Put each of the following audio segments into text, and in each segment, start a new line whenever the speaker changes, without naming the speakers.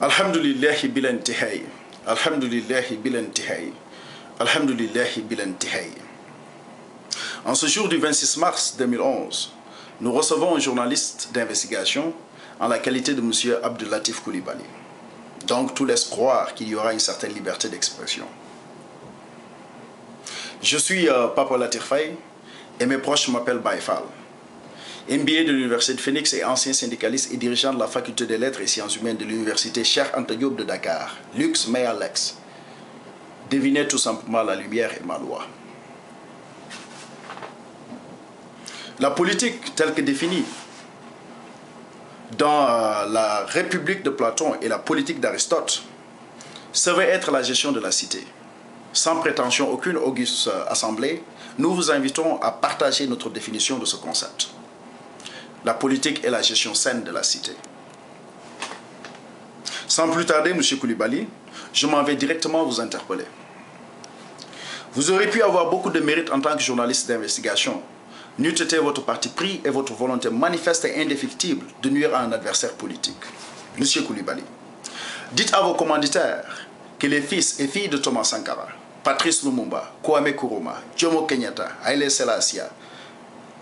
Alhamdulillahi bil intihai. Alhamdulillahi bil intihai. Alhamdulillahi bil intihai. En ce jour du 26 mars 2011, nous recevons un journaliste d'investigation en la qualité de M. Abdelatif Coulibaly. Donc tout laisse croire qu'il y aura une certaine liberté d'expression. Je suis Papa Latir Faye et mes proches m'appellent Baïfal. MBA de l'Université de Phoenix et ancien syndicaliste et dirigeant de la Faculté des Lettres et Sciences Humaines de l'Université Cheikh Anta Diop de Dakar. Lux mea lex. Devinez tout simplement la lumière et ma loi. La politique telle que définie dans la République de Platon et la politique d'Aristote serait être la gestion de la cité. Sans prétention aucune auguste assemblée, nous vous invitons à partager notre définition de ce concept. La politique est la gestion saine de la cité. Sans plus tarder, M. Coulibaly, je m'en vais directement vous interpeller. Vous aurez pu avoir beaucoup de mérite en tant que journaliste d'investigation, n'eût été votre parti pris et votre volonté manifeste et indéfectible de nuire à un adversaire politique. M. Coulibaly, dites à vos commanditaires que les fils et filles de Thomas Sankara, Patrice Lumumba, Kwame Nkrumah, Jomo Kenyatta, Haile Selassie,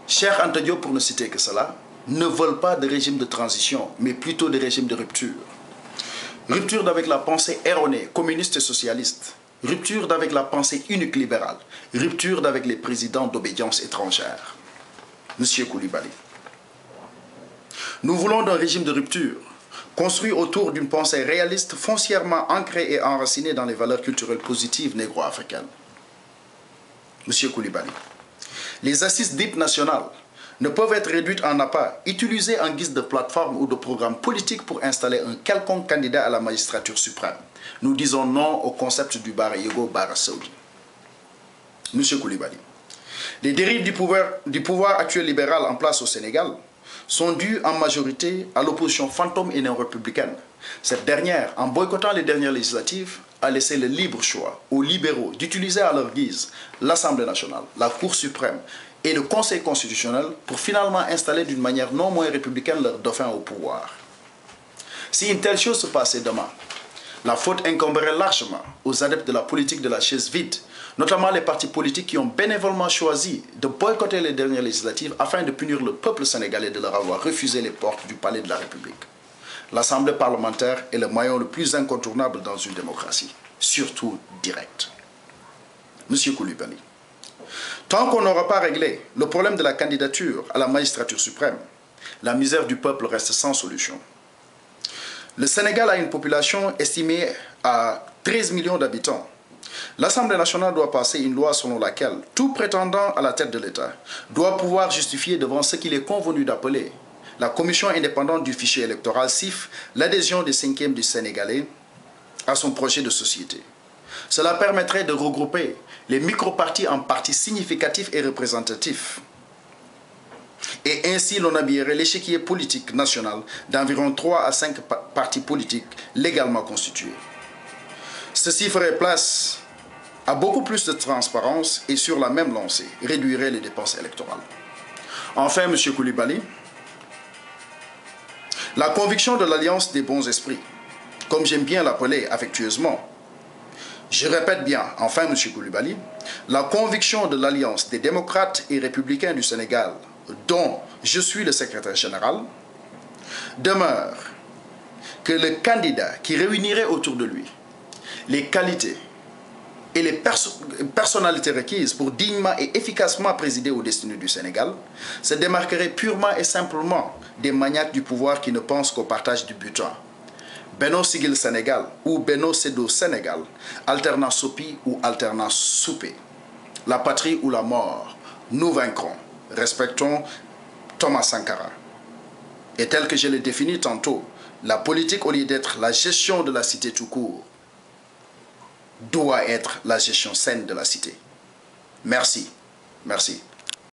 Cheikh Anta Diop pour ne citer que cela, ne veulent pas de régime de transition, mais plutôt de régime de rupture. Rupture d'avec la pensée erronée, communiste et socialiste. Rupture d'avec la pensée unique libérale. Rupture d'avec les présidents d'obédience étrangère. Monsieur Coulibaly, nous voulons d'un régime de rupture, construit autour d'une pensée réaliste, foncièrement ancrée et enracinée dans les valeurs culturelles positives négro-africaines. Monsieur Coulibaly, les assises dites nationales ne peuvent être réduites en appât, utilisées en guise de plateforme ou de programme politique pour installer un quelconque candidat à la magistrature suprême. Nous disons non au concept du Bara Yego Bara Saoudi. Monsieur Coulibaly, les dérives du pouvoir actuel libéral en place au Sénégal sont dues en majorité à l'opposition fantôme et néo-républicaine. Cette dernière, en boycottant les dernières législatives, a laissé le libre choix aux libéraux d'utiliser à leur guise l'Assemblée nationale, la Cour suprême et le Conseil constitutionnel pour finalement installer d'une manière non moins républicaine leur dauphin au pouvoir. Si une telle chose se passait demain, la faute incomberait largement aux adeptes de la politique de la chaise vide, notamment les partis politiques qui ont bénévolement choisi de boycotter les dernières législatives afin de punir le peuple sénégalais de leur avoir refusé les portes du palais de la République. L'Assemblée parlementaire est le maillon le plus incontournable dans une démocratie, surtout directe. Monsieur Coulibaly, tant qu'on n'aura pas réglé le problème de la candidature à la magistrature suprême, la misère du peuple reste sans solution. Le Sénégal a une population estimée à 13 millions d'habitants. L'Assemblée nationale doit passer une loi selon laquelle tout prétendant à la tête de l'État doit pouvoir justifier devant ce qu'il est convenu d'appeler la Commission indépendante du fichier électoral CIF l'adhésion des 5e du Sénégalais à son projet de société. Cela permettrait de regrouper les micro-partis en partis significatifs et représentatifs. Et ainsi, l'on habillerait l'échiquier politique national d'environ 3 à 5 partis politiques légalement constitués. Ceci ferait place à beaucoup plus de transparence et sur la même lancée, réduirait les dépenses électorales. Enfin, M. Coulibaly, la conviction de l'Alliance des bons esprits, comme j'aime bien l'appeler affectueusement, je répète bien, enfin M. Coulibaly, la conviction de l'Alliance des démocrates et républicains du Sénégal, dont je suis le secrétaire général, demeure que le candidat qui réunirait autour de lui les qualités et les personnalités requises pour dignement et efficacement présider aux destinées du Sénégal se démarquerait purement et simplement des maniaques du pouvoir qui ne pensent qu'au partage du butin. Benno Sigil Sénégal ou Benno Sedo Sénégal, alternance Sopi ou alternance Soupé. La patrie ou la mort, nous vaincrons. Respectons Thomas Sankara. Et tel que je l'ai défini tantôt, la politique, au lieu d'être la gestion de la cité tout court, doit être la gestion saine de la cité. Merci. Merci.